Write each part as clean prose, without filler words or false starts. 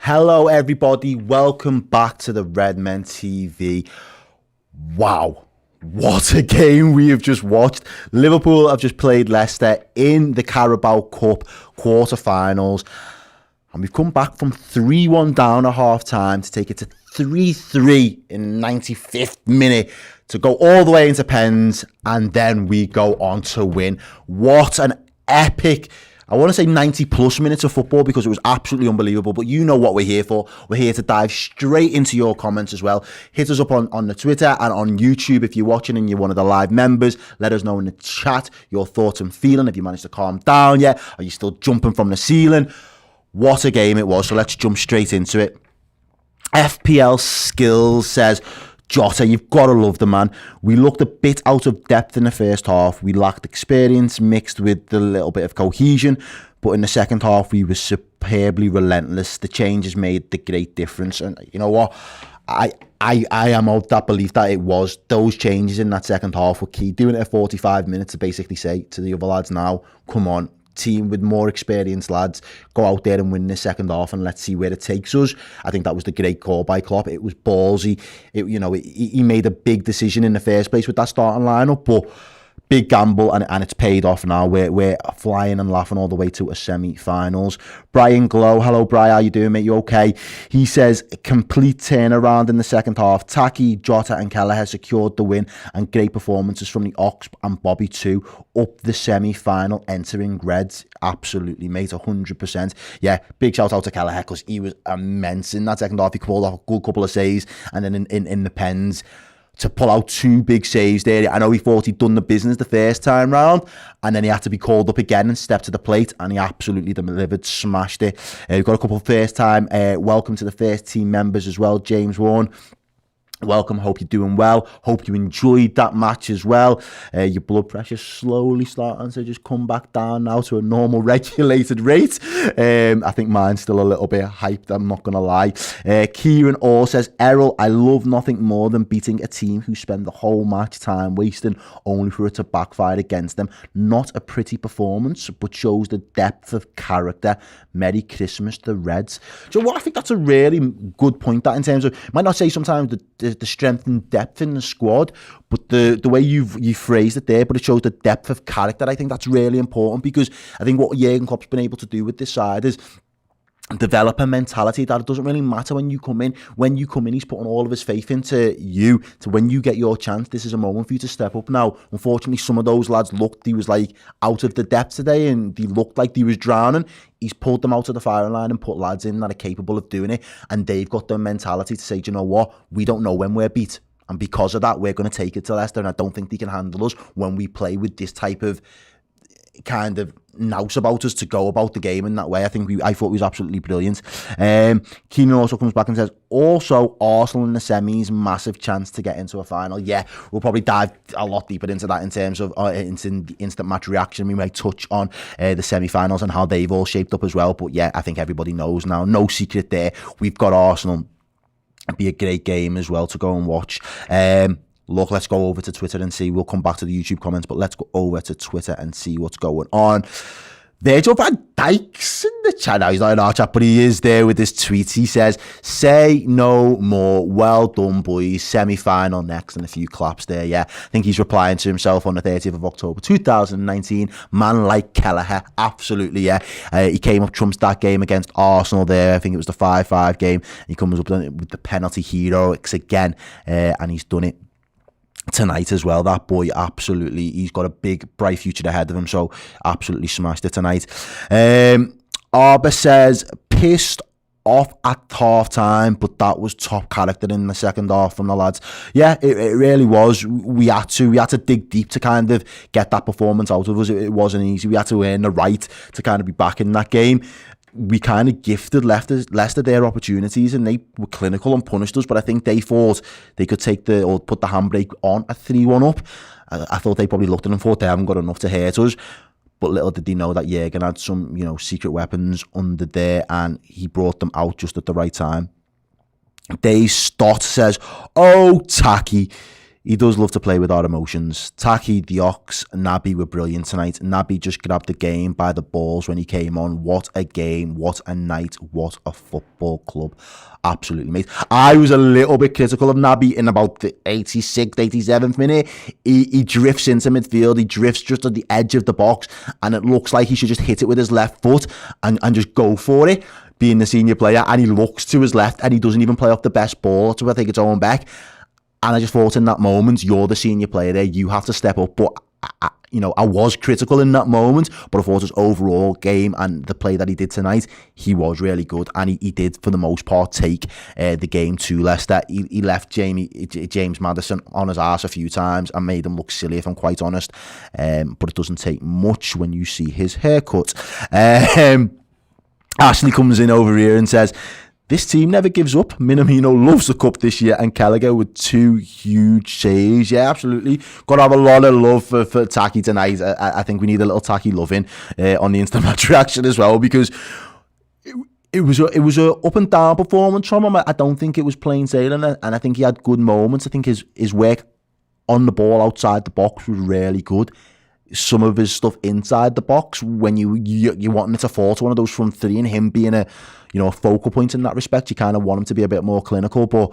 Hello everybody, welcome back to the Redmen TV. Wow, what a game we have just watched. Liverpool have just played Leicester in the Carabao Cup quarter-finals, and we've come back from 3-1 down at half-time to take it to 3-3 in the 95th minute to go all the way into pens, and then we go on to win. What an epic, I want to say 90 plus minutes of football, because it was absolutely unbelievable. But you know what we're here for. We're here to dive straight into your comments as well. Hit us up on the Twitter and on YouTube if you're watching and you're one of the live members. Let us know in the chat your thoughts and feeling. If you managed to calm down yet, are you still jumping from the ceiling? What a game it was. So let's jump straight into it. FPL Skills says, Jota, you've got to love the man. We looked a bit out of depth in the first half. We lacked experience mixed with a little bit of cohesion. But in the second half, we were superbly relentless. The changes made the great difference. And you know what? I am of that belief that it was those changes in that second half were key. Doing it at 45 minutes to basically say to the other lads now, come on, team with more experienced lads, go out there and win the second half and let's see where it takes us. I think that was the great call by Klopp. It was ballsy. He made a big decision in the first place with that starting lineup, but big gamble, and it's paid off now. We're flying and laughing all the way to a semi-finals. Brian Glow, hello Brian, how you doing, mate? You okay? He says, complete turnaround in the second half. Taki, Jota and Kelleher secured the win, and great performances from the Ox and Bobby too. Up the semi-final, entering Reds. Absolutely, mate, 100%. Yeah, big shout out to Kelleher, because he was immense in that second half. He pulled off a good couple of saves, and then in the pens, to pull out two big saves there. I know he thought he'd done the business the first time round, and then he had to be called up again and step to the plate, and he absolutely delivered, smashed it. We've got a couple of first time, welcome to the first team members as well. James Warren, welcome, hope you're doing well. Hope you enjoyed that match as well. Your blood pressure slowly starting to just come back down now to a normal regulated rate. I think mine's still a little bit hyped, I'm not gonna lie. Kieran Orr says, Errol, I love nothing more than beating a team who spend the whole match time wasting only for it to backfire against them. Not a pretty performance, but shows the depth of character. Merry Christmas, the Reds. So what I think that's a really good point, that in terms of, might not say sometimes the strength and depth in the squad, but the way you phrased it there, but it shows the depth of character. I think that's really important, because I think what Jurgen Klopp's been able to do with this side is develop a mentality that it doesn't really matter when you come in. When you come in, he's putting all of his faith into you, to when you get your chance, this is a moment for you to step up. Now, unfortunately, some of those lads he was like out of the depth today, and they looked like they was drowning. He's pulled them out of the firing line and put lads in that are capable of doing it, and they've got the mentality to say, do you know what, we don't know when we're beat, and because of that, we're going to take it to Leicester, and I don't think they can handle us when we play with this type of kind of nous about us to go about the game in that way. I thought he was absolutely brilliant. Keenan also comes back and says, also Arsenal in the semis, massive chance to get into a final. Yeah, we'll probably dive a lot deeper into that in terms of instant match reaction. We may touch on the semi-finals and how they've all shaped up as well, but yeah, I think everybody knows now, no secret there, we've got Arsenal. It'd be a great game as well to go and watch. Look, let's go over to Twitter and see. We'll come back to the YouTube comments, but let's go over to Twitter and see what's going on. Virgil van Dijk's in the chat. Now, he's not in our chat, but he is there with his tweets. He says, say no more. Well done, boys. Semi-final next, and a few claps there. Yeah, I think he's replying to himself on the 30th of October 2019. Man like Kelleher. Absolutely, yeah. He came up trumps that game against Arsenal there. I think it was the 5-5 game. He comes up with the penalty heroics again, and he's done it tonight as well. That boy, absolutely, he's got a big bright future ahead of him, so absolutely smashed it tonight. Arba says, pissed off at half time, but that was top character in the second half from the lads. Yeah, it really was. We had to dig deep to kind of get that performance out of us. It wasn't easy. We had to earn the right to kind of be back in that game. We kind of gifted Leicester their opportunities, and they were clinical and punished us, but I think they thought they could put the handbrake on at 3-1 up. I thought they probably looked at them and thought they haven't got enough to hurt us, but little did they know that Jurgen had some, secret weapons under there, and he brought them out just at the right time. Dave Stott says, oh, Taki, He does love to play with our emotions. Taki, the Ox, Naby were brilliant tonight. Naby just grabbed the game by the balls when he came on. What a game, what a night, what a football club. Absolutely, mate. I was a little bit critical of Naby in about the 86th, 87th minute. He drifts into midfield. He drifts just at the edge of the box, and it looks like he should just hit it with his left foot and just go for it, being the senior player. And he looks to his left, and he doesn't even play off the best ball. So I think it's Owen Beck. And I just thought in that moment, you're the senior player there. You have to step up. But, I was critical in that moment. But I thought his overall game and the play that he did tonight, he was really good. And he did, for the most part, take the game to Leicester. He left James Maddison on his arse a few times and made him look silly, if I'm quite honest. But it doesn't take much when you see his haircut. Ashley comes in over here and says, this team never gives up. Minamino loves the cup this year, and Gallagher with 2 huge saves. Yeah, absolutely. Got to have a lot of love for Taki tonight. I think we need a little Taki loving on the instant match reaction as well, because it was a up and down performance from him. I don't think it was plain sailing, and I think he had good moments. I think his work on the ball outside the box was really good. Some of his stuff inside the box, when you wanting it to fall to one of those front three, and him being a focal point in that respect, you kind of want him to be a bit more clinical. But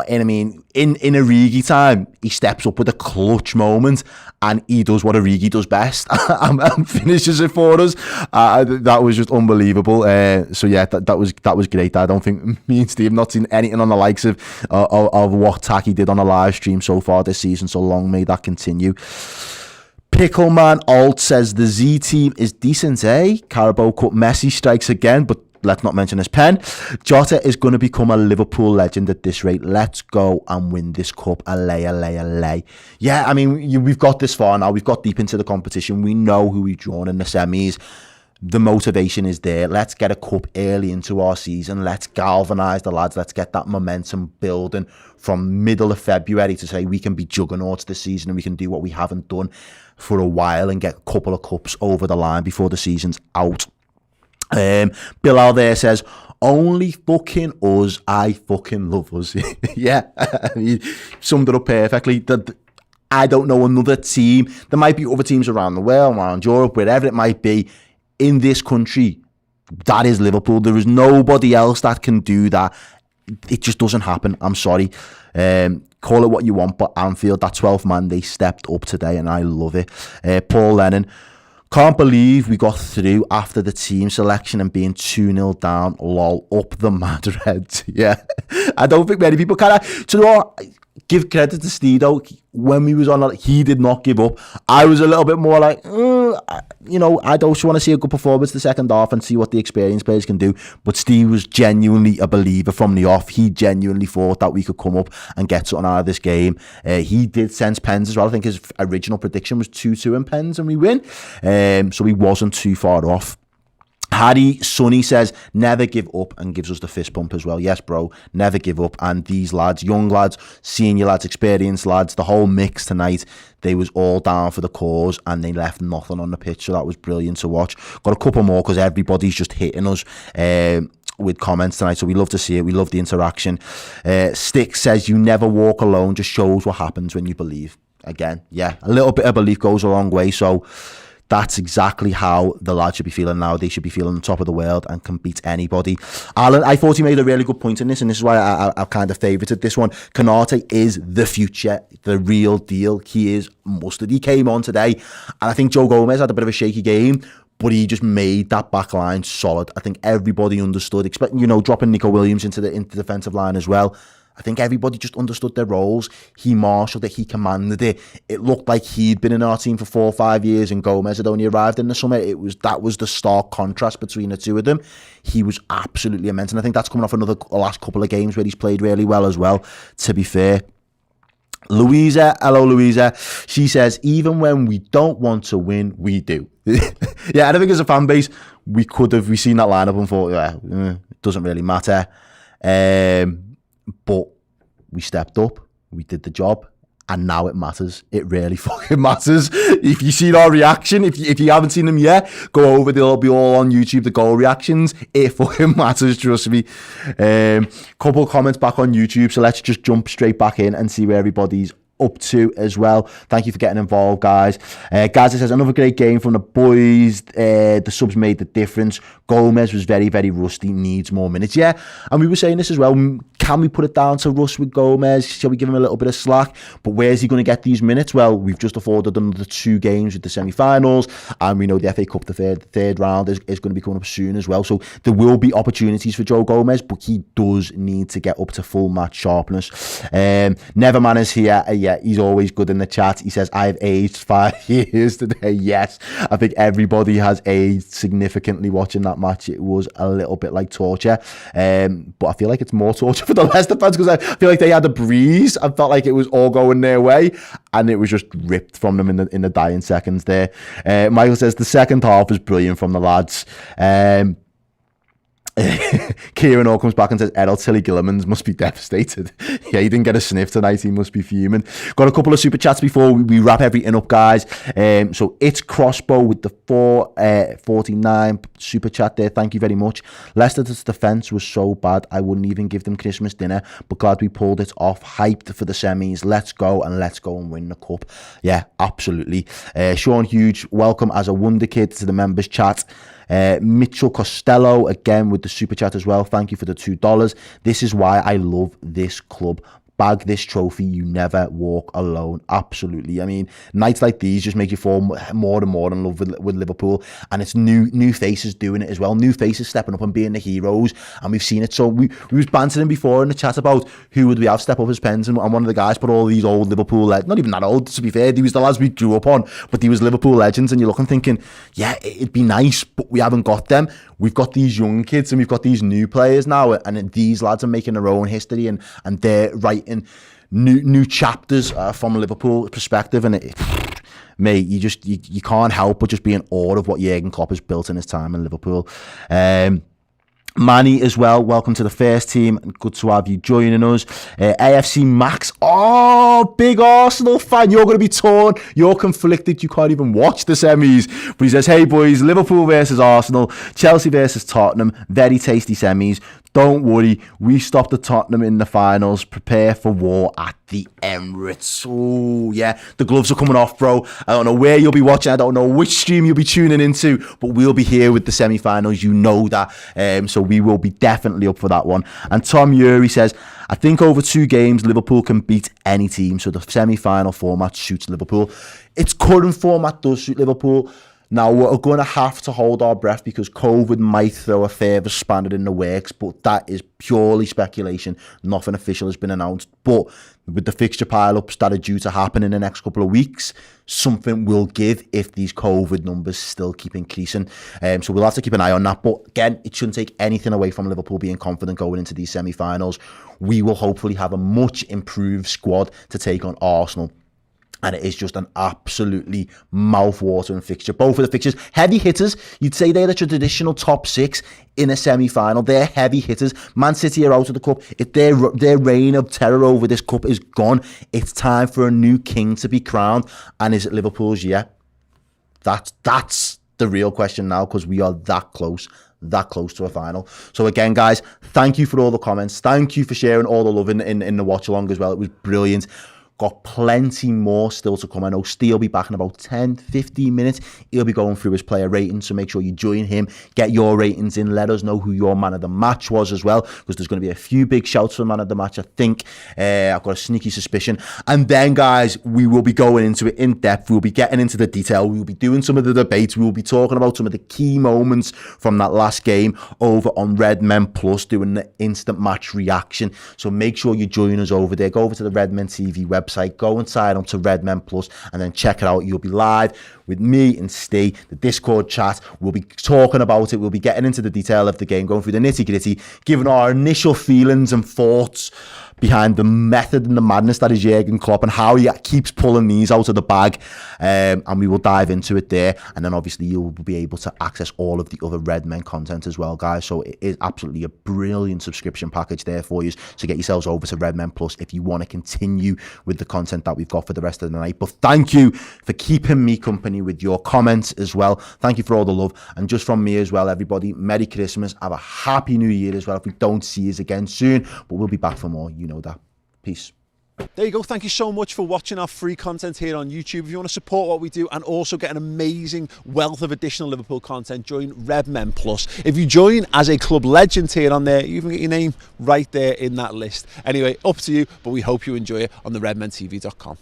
in Origi time, he steps up with a clutch moment, and he does what Origi does best and finishes it for us. That was just unbelievable. So yeah, that was great. I don't think me and Steve have not seen anything on the likes of what Taki did on a live stream so far this season. So long may that continue. Pickleman Alt says the Z team is decent, eh? Carabao Cup Messi strikes again, but let's not mention his pen. Jota is going to become a Liverpool legend at this rate. Let's go and win this cup. Allay. Yeah, I mean, we've got this far now. We've got deep into the competition. We know who we've drawn in the semis. The motivation is there. Let's get a cup early into our season. Let's galvanise the lads. Let's get that momentum building from middle of February to say we can be juggernauts this season and we can do what we haven't done for a while and get a couple of cups over the line before the season's out. Bilal there says, only fucking us, I fucking love us. Yeah, he summed it up perfectly. I don't know another team. There might be other teams around the world, around Europe, wherever it might be. In this country, that is Liverpool. There is nobody else that can do that. It just doesn't happen. I'm sorry. Call it what you want, but Anfield, that 12th man, they stepped up today, and I love it. Paul Lennon, can't believe we got through after the team selection and being 2-0 down. Lol, up the Mad Reds. Yeah, I don't think many people can. Do you know what? Give credit to Steve, though. When we was on, he did not give up. I was a little bit more like, I'd also want to see a good performance the second half and see what the experienced players can do. But Steve was genuinely a believer from the off. He genuinely thought that we could come up and get something out of this game. He did sense pens as well. I think his original prediction was 2-2 in pens and we win. So he wasn't too far off. Harry Sonny says, never give up, and gives us the fist pump as well. Yes, bro, never give up. And these lads, young lads, senior lads, experienced lads, the whole mix tonight, they was all down for the cause and they left nothing on the pitch. So that was brilliant to watch. Got a couple more because everybody's just hitting us with comments tonight. So we love to see it. We love the interaction. Stick says, you never walk alone. Just shows what happens when you believe. Again, yeah, a little bit of belief goes a long way. So that's exactly how the lads should be feeling now. They should be feeling on top of the world and can beat anybody. Alan, I thought he made a really good point in this, and this is why I kind of favoured this one. Konate is the future, the real deal. He is mustard. He came on today, and I think Joe Gomez had a bit of a shaky game, but he just made that back line solid. I think everybody understood, dropping Nico Williams into the defensive line as well. I think everybody just understood their roles. He marshalled it. He commanded it. It looked like he'd been in our team for 4 or 5 years and Gomez had only arrived in the summer. That was the stark contrast between the two of them. He was absolutely immense. And I think that's coming off a last couple of games where he's played really well as well, to be fair. Louisa, hello Louisa. She says, even when we don't want to win, we do. Yeah, I don't think as a fan base, we seen that lineup and thought, it doesn't really matter. But we stepped up, we did the job, And now it matters. It really fucking matters. If you seen our reaction, if you haven't seen them yet, go over. They'll be all on YouTube, the goal reactions. It fucking matters, trust me. Couple of comments back on YouTube. So let's just jump straight back in and see where everybody's up to as well. Thank you for getting involved, guys. Gaza says, another great game from the boys. The subs made the difference. Gomez was very, very rusty, needs more minutes. Yeah, and we were saying this as well. Can we put it down to rust with Gomez? Shall we give him a little bit of slack? But where's he going to get these minutes? Well, we've just afforded another 2 games with the semi-finals, and we know the FA Cup, the third round is going to be coming up soon as well. So there will be opportunities for Joe Gomez, but he does need to get up to full match sharpness. Neverman is here. Yeah, he's always good in the chat. He says, I've aged 5 years today. Yes, I think everybody has aged significantly watching that match. It was a little bit like torture, but I feel like it's more torture for the Leicester fans because I feel like they had a breeze. I felt like it was all going their way, and it was just ripped from them in the dying seconds there. Michael says the second half was brilliant from the lads. Kieran all comes back and says Errol Tilly Gillimans must be devastated. Yeah, he didn't get a sniff tonight. He must be fuming. Got a couple of super chats before we wrap everything up, guys. So it's Crossbow with the 449 super chat there. Thank you very much. Leicester's defence was so bad I wouldn't even give them Christmas dinner, but glad we pulled it off. Hyped for the semis. Let's go and win the cup. Yeah, absolutely. Sean Hughes, welcome as a wonder kid to the members chat. Mitchell Costello again with the super chat as well. Thank you for the $2. This is why I love this club. Bag this trophy, you never walk alone. Absolutely. I mean, nights like these just make you fall more and more in love with Liverpool, and it's new faces doing it as well. New faces stepping up and being the heroes, and we've seen it. So we was bantering before in the chat about who would we have step up as pens, and one of the guys put all these old Liverpool, not even that old to be fair, he was the lads we grew up on, but he was Liverpool legends, and you're looking thinking, yeah, it'd be nice, but we haven't got them. We've got these young kids and we've got these new players now, and these lads are making their own history, and they're writing new chapters from a Liverpool perspective, and mate, you can't help but just be in awe of what Jurgen Klopp has built in his time in Liverpool. Manny as well, welcome to the first team. Good to have you joining us. AFC Max, big Arsenal fan. You're going to be torn. You're conflicted. You can't even watch the semis. But he says, hey boys, Liverpool versus Arsenal, Chelsea versus Tottenham, very tasty semis. Don't worry, we stopped the Tottenham in the finals. Prepare for war at the Emirates. Oh, yeah, the gloves are coming off, bro. I don't know where you'll be watching. I don't know which stream you'll be tuning into, but we'll be here with the semi-finals. You know that. So we will be definitely up for that one. And Tom Uri says, I think over 2 games, Liverpool can beat any team. So the semi-final format suits Liverpool. Its current format does suit Liverpool. Now, we're going to have to hold our breath because COVID might throw a further spanner in the works, but that is purely speculation. Nothing official has been announced. But with the fixture pile-ups that are due to happen in the next couple of weeks, something will give if these COVID numbers still keep increasing. So we'll have to keep an eye on that. But again, it shouldn't take anything away from Liverpool being confident going into these semi-finals. We will hopefully have a much improved squad to take on Arsenal. And it is just an absolutely mouth-watering fixture. Both of the fixtures, heavy hitters. You'd say they're the traditional top 6 in a semi-final. They're heavy hitters. Man City are out of the cup. If their reign of terror over this cup is gone, it's time for a new king to be crowned. And is it Liverpool's year? That's the real question now, because we are that close to a final. So again, guys, thank you for all the comments. Thank you for sharing all the love in the watch-along as well. It was brilliant. Got plenty more still to come. I know Steve will be back in about 10-15 minutes. He'll be going through his player ratings, so make sure you join him. Get your ratings in. Let us know who your man of the match was as well, because there's going to be a few big shouts for man of the match, I think. I've got a sneaky suspicion. And then, guys, we will be going into it in depth. We'll be getting into the detail. We'll be doing some of the debates. We'll be talking about some of the key moments from that last game over on Redmen Plus, doing the instant match reaction. So make sure you join us over there. Go over to the Redmen TV website. Go and sign up to Redmen Plus and then check it out. You'll be live with me and Steve, the Discord chat. We'll be talking about it. We'll be getting into the detail of the game, going through the nitty-gritty, giving our initial feelings and thoughts behind the method and the madness that is Jurgen Klopp and how he keeps pulling these out of the bag. And we will dive into it there. And then obviously you'll be able to access all of the other Redmen content as well, guys. So it is absolutely a brilliant subscription package there for you. So get yourselves over to Redmen Plus if you want to continue with the content that we've got for the rest of the night. But thank you for keeping me company with your comments as well. Thank you for all the love. And just from me as well, everybody, Merry Christmas. Have a Happy New Year as well if we don't see you again soon. But we'll be back for more. You know that. Peace. There you go. Thank you so much for watching our free content here on YouTube. If you want to support what we do and also get an amazing wealth of additional Liverpool content, join Redmen Plus. If you join as a club legend here on there, you even get your name right there in that list. Anyway, up to you, but we hope you enjoy it on the redmentv.com.